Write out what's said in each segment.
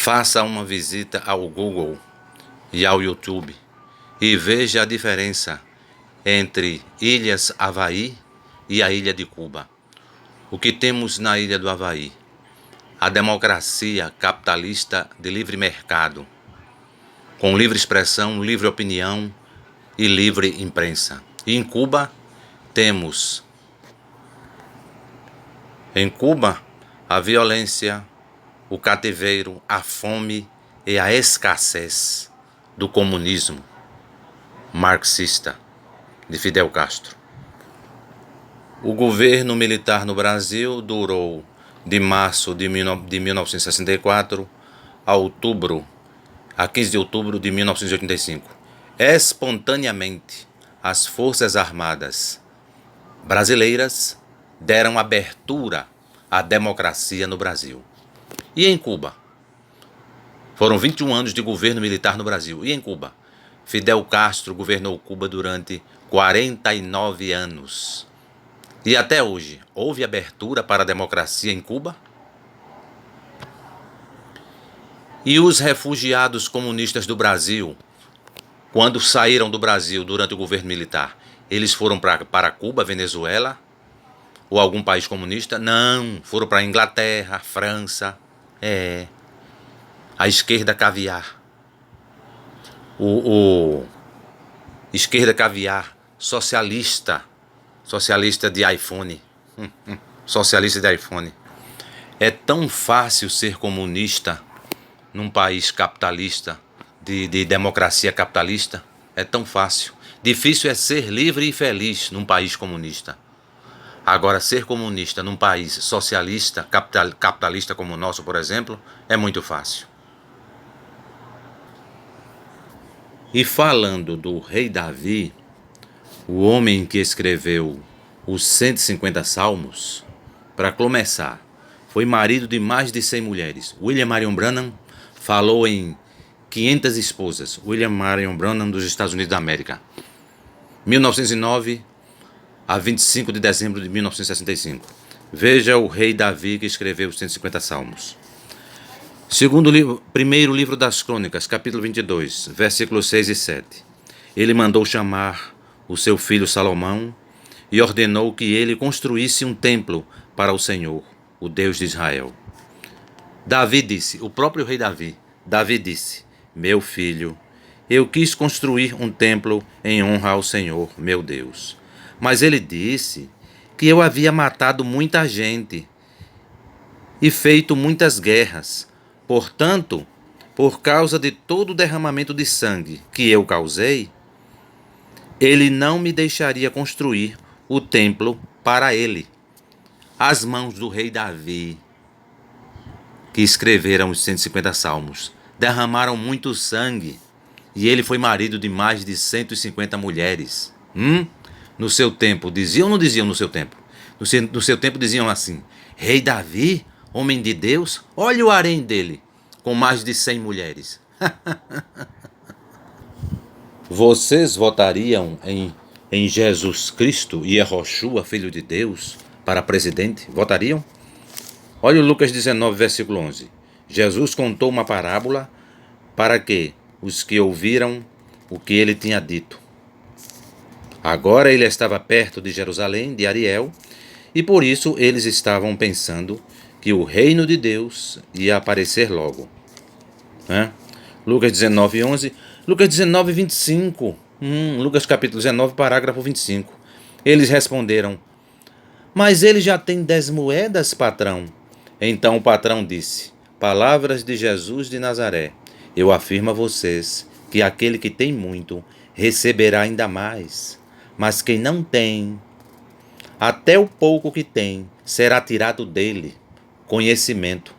Faça uma visita ao Google e ao YouTube e veja a diferença entre Ilhas Havaí e a Ilha de Cuba. O que temos na Ilha do Havaí? A democracia capitalista de livre mercado, com livre expressão, livre opinião e livre imprensa. E em Cuba temos a violência, o cativeiro, a fome e a escassez do comunismo marxista de Fidel Castro. O governo militar no Brasil durou de março de 1964 a 15 de outubro de 1985. Espontaneamente, as Forças Armadas brasileiras deram abertura à democracia no Brasil. E em Cuba? Foram 21 anos de governo militar no Brasil. E em Cuba? Fidel Castro governou Cuba durante 49 anos. E até hoje, houve abertura para a democracia em Cuba? E os refugiados comunistas do Brasil, quando saíram do Brasil durante o governo militar, eles foram para Cuba, Venezuela ou algum país comunista? Não, foram para a Inglaterra, França, a esquerda caviar. Esquerda caviar, socialista de iPhone. Socialista de iPhone. É tão fácil ser comunista num país capitalista, de democracia capitalista. É tão fácil. Difícil é ser livre e feliz num país comunista. Agora, ser comunista num país socialista, capitalista como o nosso, por exemplo, é muito fácil. E falando do rei Davi, o homem que escreveu os 150 salmos, para começar, foi marido de mais de 100 mulheres. William Marion Branham falou em 500 esposas. William Marion Branham, dos Estados Unidos da América. 1909 a 25 de dezembro de 1965. Veja o rei Davi que escreveu os 150 salmos. Primeiro livro das Crônicas, capítulo 22, versículos 6 e 7. Ele mandou chamar o seu filho Salomão e ordenou que ele construísse um templo para o Senhor, o Deus de Israel. Davi disse, o próprio rei Davi disse, meu filho, eu quis construir um templo em honra ao Senhor, meu Deus. Mas ele disse que eu havia matado muita gente e feito muitas guerras. Portanto, por causa de todo o derramamento de sangue que eu causei, ele não me deixaria construir o templo para ele. As mãos do rei Davi, que escreveram os 150 salmos, derramaram muito sangue e ele foi marido de mais de 150 mulheres. No seu tempo, diziam ou não diziam no seu tempo? No seu tempo diziam assim, rei Davi, homem de Deus, olha o harém dele, com mais de 100 mulheres. Vocês votariam em Jesus Cristo e Yehoshua, filho de Deus, para presidente? Votariam? Olha o Lucas 19, versículo 11. Jesus contou uma parábola para que os que ouviram o que ele tinha dito. Agora ele estava perto de Jerusalém, de Ariel, e por isso eles estavam pensando que o reino de Deus ia aparecer logo. Lucas 19, 11. Lucas 19, 25. Lucas capítulo 19, parágrafo 25. Eles responderam, mas ele já tem 10 moedas, patrão. Então o patrão disse, palavras de Jesus de Nazaré. Eu afirmo a vocês que aquele que tem muito receberá ainda mais. Mas quem não tem, até o pouco que tem, será tirado dele. Conhecimento.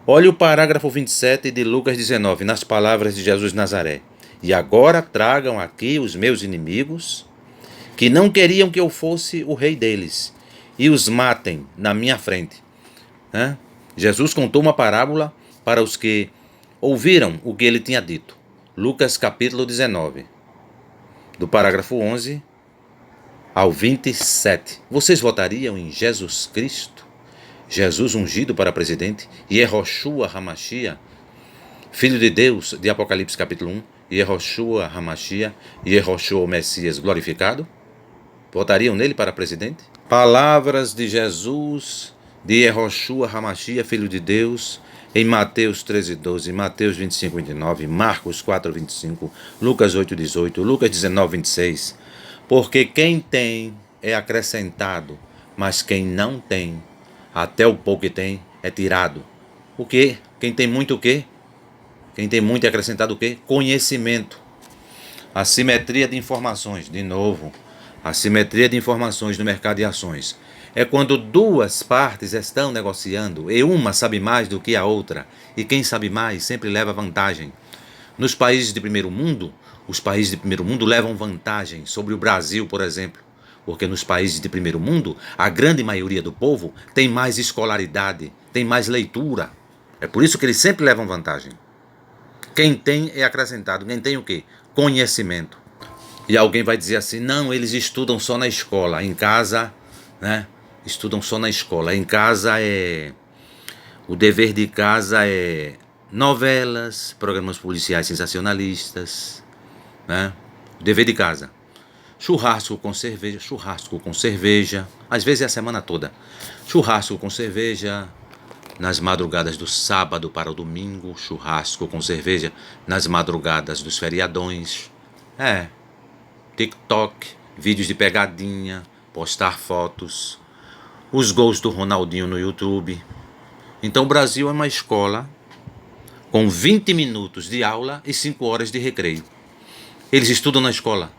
Olha o parágrafo 27 de Lucas 19, nas palavras de Jesus de Nazaré. E agora tragam aqui os meus inimigos, que não queriam que eu fosse o rei deles, e os matem na minha frente. Jesus contou uma parábola para os que ouviram o que ele tinha dito. Lucas capítulo 19, do parágrafo 11 ao 27. Vocês votariam em Jesus Cristo? Jesus ungido para presidente, Yehoshua HaMashiach, Filho de Deus, de Apocalipse capítulo 1, Yehoshua Hamashia, Yehoshua o Messias glorificado? Votariam nele para presidente? Palavras de Jesus, de Yehoshua Hamashia, Filho de Deus, em Mateus 13:12, Mateus 25:29, Marcos 4:25, Lucas 8:18, Lucas 19:26. Porque quem tem é acrescentado, mas quem não tem, até o pouco que tem, é tirado. O quê? Quem tem muito o quê? Quem tem muito é acrescentado o quê? Conhecimento. Assimetria de informações, de novo. Assimetria de informações no mercado de ações. É quando duas partes estão negociando e uma sabe mais do que a outra. E quem sabe mais sempre leva vantagem. Nos países de primeiro mundo, os países de primeiro mundo levam vantagem sobre o Brasil, por exemplo. Porque nos países de primeiro mundo, a grande maioria do povo tem mais escolaridade, tem mais leitura. É por isso que eles sempre levam vantagem. Quem tem é acrescentado. Quem tem o quê? Conhecimento. E alguém vai dizer assim, não, eles estudam só na escola. Em casa, né? Estudam só na escola. Em casa o dever de casa é novelas, programas policiais sensacionalistas, né? O dever de casa. Churrasco com cerveja. Às vezes é a semana toda. Churrasco com cerveja. Nas madrugadas do sábado para o domingo, churrasco com cerveja. Nas madrugadas dos feriadões. TikTok, vídeos de pegadinha, postar fotos. Os gols do Ronaldinho no YouTube. Então o Brasil é uma escola com 20 minutos de aula e 5 horas de recreio. Eles estudam na escola?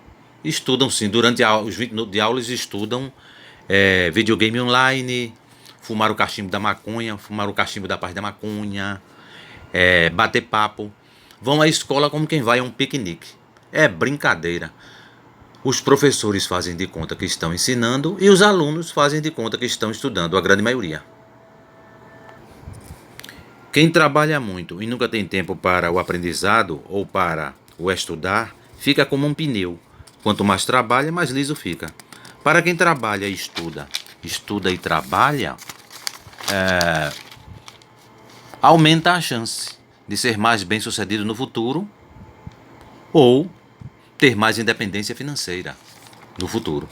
Estudam sim. Durante os 20 minutos de aula eles estudam videogame online, fumar o cachimbo da maconha, fumar o cachimbo da paz da maconha, bater papo. Vão à escola como quem vai a um piquenique. É brincadeira. Os professores fazem de conta que estão ensinando e os alunos fazem de conta que estão estudando, a grande maioria. Quem trabalha muito e nunca tem tempo para o aprendizado ou para o estudar, fica como um pneu. Quanto mais trabalha, mais liso fica. Para quem trabalha e estuda e trabalha, aumenta a chance de ser mais bem-sucedido no futuro ou ter mais independência financeira no futuro.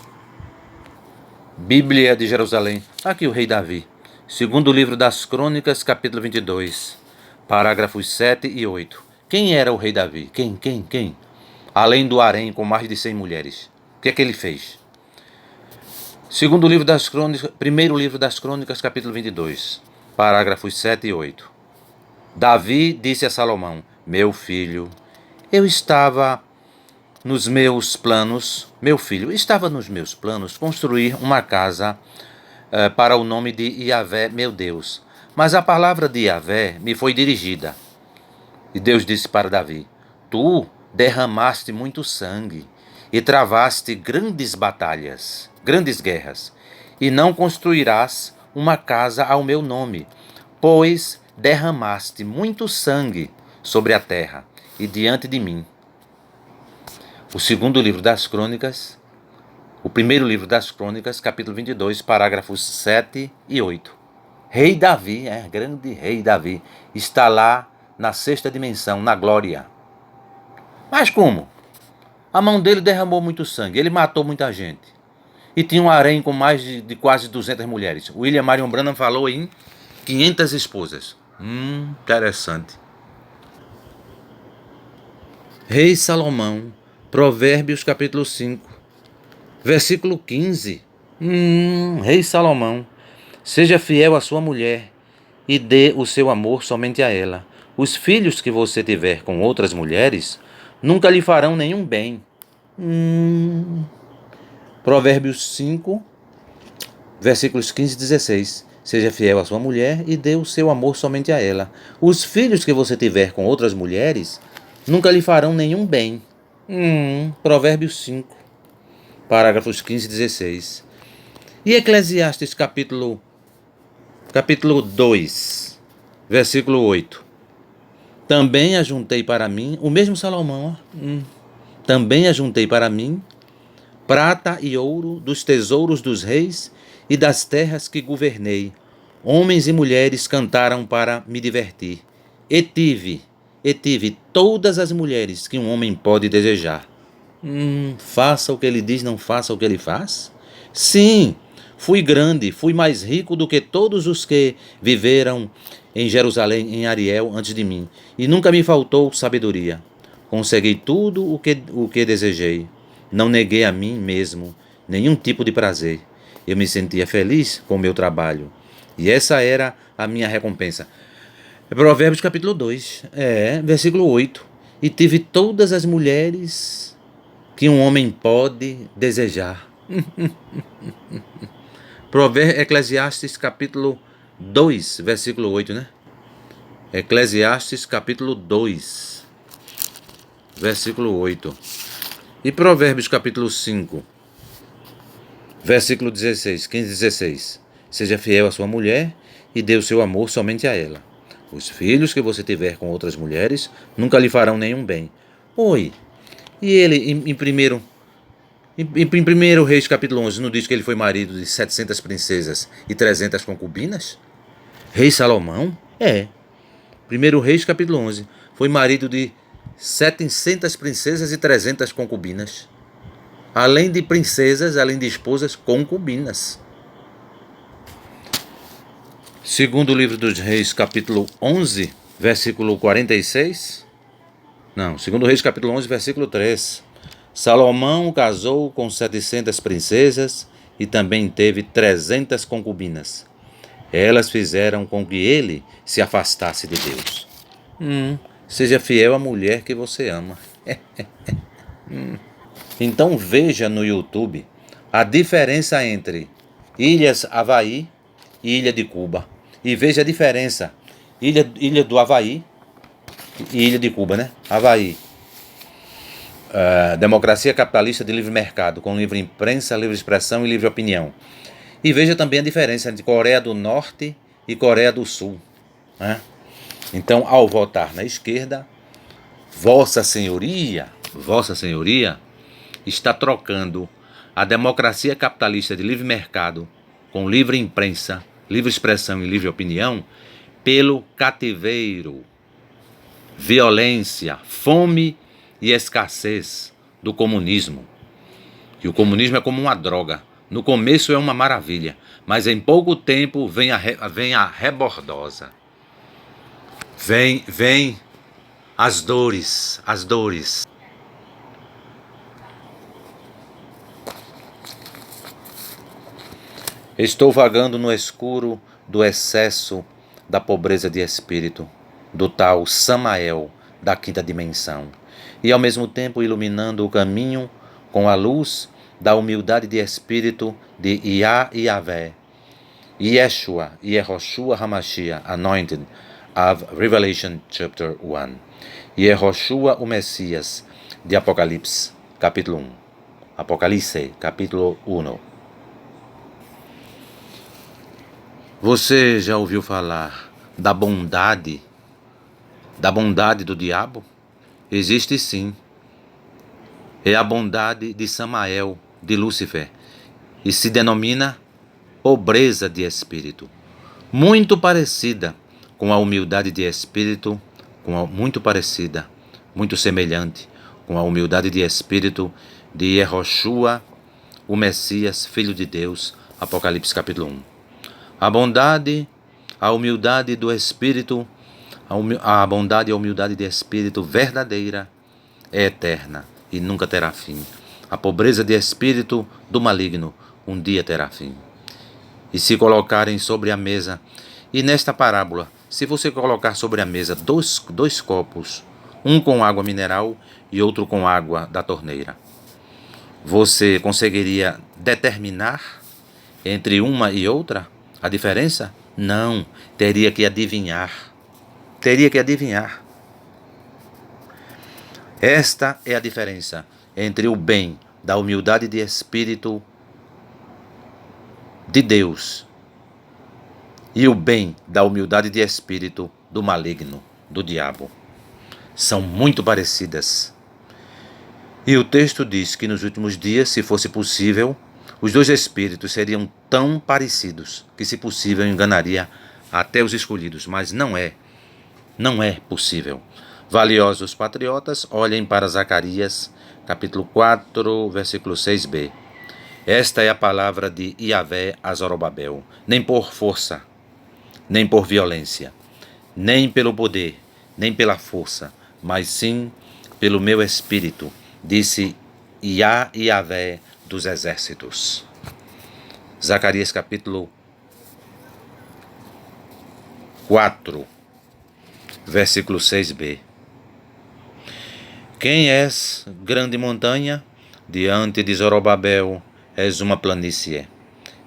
Bíblia de Jerusalém. Aqui o rei Davi. Segundo livro das Crônicas, capítulo 22, parágrafos 7 e 8. Quem era o rei Davi? Quem? Além do harém com mais de 100 mulheres. O que é que ele fez? Segundo livro das Crônicas, primeiro livro das Crônicas, capítulo 22, parágrafos 7 e 8. Davi disse a Salomão: meu filho, estava nos meus planos construir uma casa para o nome de Yahvé, meu Deus. Mas a palavra de Yahvé me foi dirigida. E Deus disse para Davi: tu derramaste muito sangue e travaste grandes batalhas, grandes guerras, e não construirás uma casa ao meu nome, pois derramaste muito sangue sobre a terra e diante de mim. O segundo livro das Crônicas, o primeiro livro das Crônicas, capítulo 22, parágrafos 7 e 8. Rei Davi, grande rei Davi, está lá na sexta dimensão, na glória. Mas como? A mão dele derramou muito sangue, ele matou muita gente. E tinha um harém com mais de quase 200 mulheres. William Marion Branham falou em 500 esposas. Interessante. Rei Salomão, Provérbios capítulo 5, versículo 15. Rei Salomão, seja fiel à sua mulher e dê o seu amor somente a ela. Os filhos que você tiver com outras mulheres nunca lhe farão nenhum bem. Provérbios 5, versículos 15 e 16. Seja fiel à sua mulher e dê o seu amor somente a ela. Os filhos que você tiver com outras mulheres nunca lhe farão nenhum bem. Provérbios 5, parágrafos 15 e 16. E Eclesiastes capítulo 2, versículo 8. Também ajuntei para mim, o mesmo Salomão, também ajuntei para mim prata e ouro dos tesouros dos reis e das terras que governei. Homens e mulheres cantaram para me divertir. E tive e tive todas as mulheres que um homem pode desejar. Faça o que ele diz, não faça o que ele faz? Sim, fui grande, fui mais rico do que todos os que viveram em Jerusalém, em Ariel, antes de mim, e nunca me faltou sabedoria. Consegui tudo o que desejei. Não neguei a mim mesmo nenhum tipo de prazer. Eu me sentia feliz com o meu trabalho. E essa era a minha recompensa. Provérbios capítulo 2, versículo 8. E tive todas as mulheres que um homem pode desejar. Eclesiastes capítulo 2, versículo 8, né? Eclesiastes capítulo 2, versículo 8. E Provérbios capítulo 5, versículo 16, 15 e 16. Seja fiel à sua mulher e dê o seu amor somente a ela. Os filhos que você tiver com outras mulheres nunca lhe farão nenhum bem. Oi, e ele em primeiro Reis capítulo 11 não diz que ele foi marido de 700 princesas e 300 concubinas? Rei Salomão? Primeiro Reis capítulo 11 foi marido de 700 princesas e 300 concubinas. Além de princesas, além de esposas, concubinas. Segundo livro dos Reis, capítulo 11, versículo 46. Segundo Reis, capítulo 11, versículo 3. Salomão casou com 700 princesas e também teve 300 concubinas. Elas fizeram com que ele se afastasse de Deus. Seja fiel à mulher que você ama. Então veja no YouTube a diferença entre Ilhas Havaí e Ilha de Cuba. E veja a diferença. Ilha do Havaí e Ilha de Cuba, né? Havaí. Democracia capitalista de livre mercado, com livre imprensa, livre expressão e livre opinião. E veja também a diferença entre Coreia do Norte e Coreia do Sul, né? Então, ao votar na esquerda, Vossa Senhoria está trocando a democracia capitalista de livre mercado, com livre imprensa, livre expressão e livre opinião, pelo cativeiro, violência, fome e escassez do comunismo. E o comunismo é como uma droga. No começo é uma maravilha, mas em pouco tempo vem a rebordosa. Vem as dores. Estou vagando no escuro do excesso da pobreza de espírito, do tal Samael da quinta dimensão, e ao mesmo tempo iluminando o caminho com a luz da humildade de espírito de Yahvé, Yeshua, Yehoshua HaMashiach, Anointed of Revelation chapter 1, Yehoshua o Messias de Apocalipse, capítulo 1. Apocalipse, capítulo 1. Você já ouviu falar da bondade do diabo? Existe sim. É a bondade de Samael, de Lúcifer, e se denomina pobreza de espírito. Muito parecida com a humildade de espírito, muito semelhante com a humildade de espírito de Yehoshua, o Messias, Filho de Deus, Apocalipse capítulo 1. A bondade, a humildade do espírito, a bondade e a humildade de espírito verdadeira é eterna e nunca terá fim. A pobreza de espírito do maligno um dia terá fim. E se colocarem sobre a mesa, e nesta parábola, se você colocar sobre a mesa dois copos, um com água mineral e outro com água da torneira, você conseguiria determinar entre uma e outra a diferença? Não, teria que adivinhar. Esta é a diferença entre o bem da humildade de espírito de Deus e o bem da humildade de espírito do maligno, do diabo. São muito parecidas. E o texto diz que nos últimos dias, se fosse possível, os dois espíritos seriam tão parecidos que, se possível, enganaria até os escolhidos. Mas não é possível. Valiosos patriotas, olhem para Zacarias, capítulo 4, versículo 6b. Esta é a palavra de Yahvé a Zorobabel, nem por força, nem por violência, nem pelo poder, nem pela força, mas sim pelo meu espírito, disse Yahvé dos exércitos. Zacarias capítulo 4, versículo 6b. Quem és, grande montanha? Diante de Zorobabel és uma planície.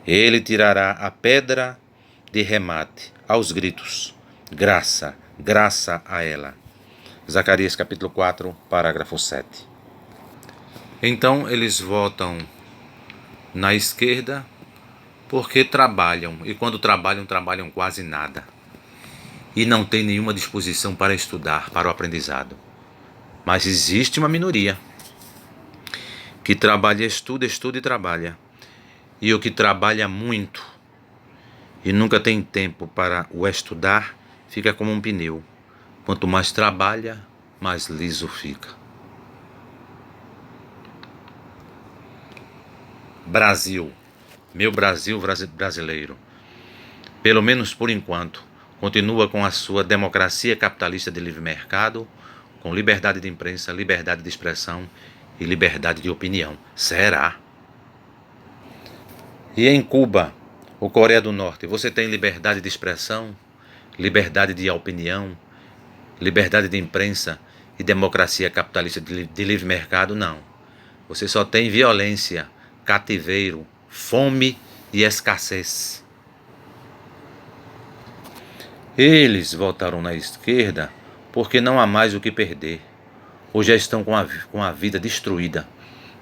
Ele tirará a pedra de remate aos gritos. Graça, graça a ela. Zacarias capítulo 4, parágrafo 7. Então eles votam na esquerda porque trabalham, e quando trabalham, trabalham quase nada. E não tem nenhuma disposição para estudar, para o aprendizado. Mas existe uma minoria que trabalha, estuda e trabalha. E o que trabalha muito e nunca tem tempo para o estudar, fica como um pneu. Quanto mais trabalha, mais liso fica. Brasil, meu Brasil brasileiro, pelo menos por enquanto, continua com a sua democracia capitalista de livre mercado, com liberdade de imprensa, liberdade de expressão e liberdade de opinião. Será? E em Cuba, ou Coreia do Norte, você tem liberdade de expressão, liberdade de opinião, liberdade de imprensa e democracia capitalista de livre mercado? Não. Você só tem violência, cativeiro, fome e escassez. Eles votaram na esquerda porque não há mais o que perder, ou já estão com a vida destruída.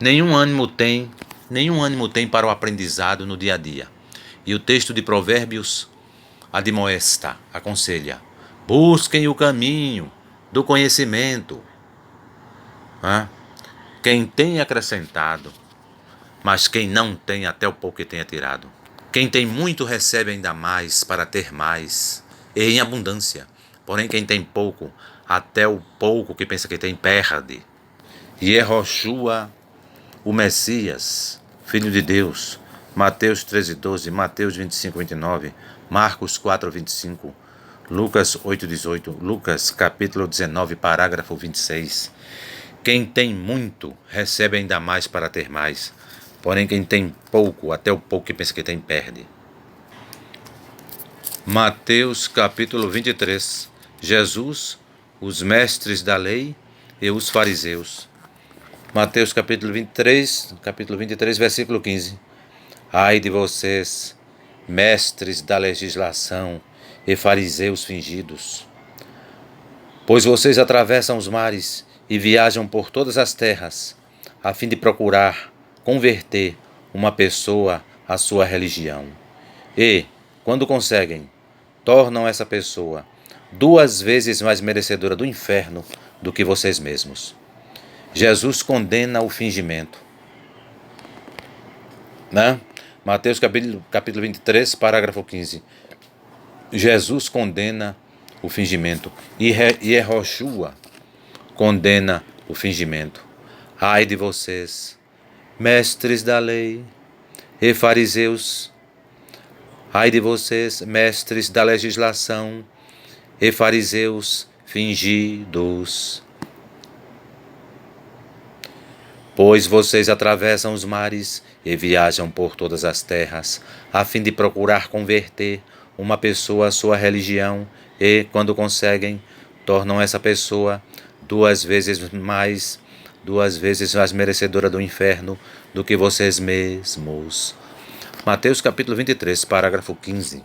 Nenhum ânimo tem para o aprendizado no dia a dia. E o texto de Provérbios admoesta, aconselha: busquem o caminho do conhecimento. Quem tem acrescentado, mas quem não tem, até o pouco que tenha tirado. Quem tem muito recebe ainda mais para ter mais, e em abundância. Porém, quem tem pouco, até o pouco que pensa que tem, perde. E Yehoshua, o Messias, Filho de Deus, Mateus 13:12, Mateus 25:29, Marcos 4:25, Lucas 8:18, Lucas capítulo 19, parágrafo 26. Quem tem muito, recebe ainda mais para ter mais. Porém, quem tem pouco, até o pouco que pensa que tem, perde. Mateus capítulo 23. Jesus, os mestres da lei e os fariseus. Mateus capítulo 23, versículo 15. Ai de vocês, mestres da legislação e fariseus fingidos, pois vocês atravessam os mares e viajam por todas as terras, a fim de procurar converter uma pessoa à sua religião. E, quando conseguem, tornam essa pessoa 2 vezes mais merecedora do inferno do que vocês mesmos. Jesus condena o fingimento. Mateus capítulo 23, parágrafo 15. Jesus condena o fingimento. E Yehoshua condena o fingimento. Ai de vocês, mestres da lei e fariseus. Ai de vocês, mestres da legislação e fariseus fingidos. Pois vocês atravessam os mares e viajam por todas as terras, a fim de procurar converter uma pessoa à sua religião e, quando conseguem, tornam essa pessoa 2 vezes mais merecedora do inferno do que vocês mesmos. Mateus capítulo 23, parágrafo 15.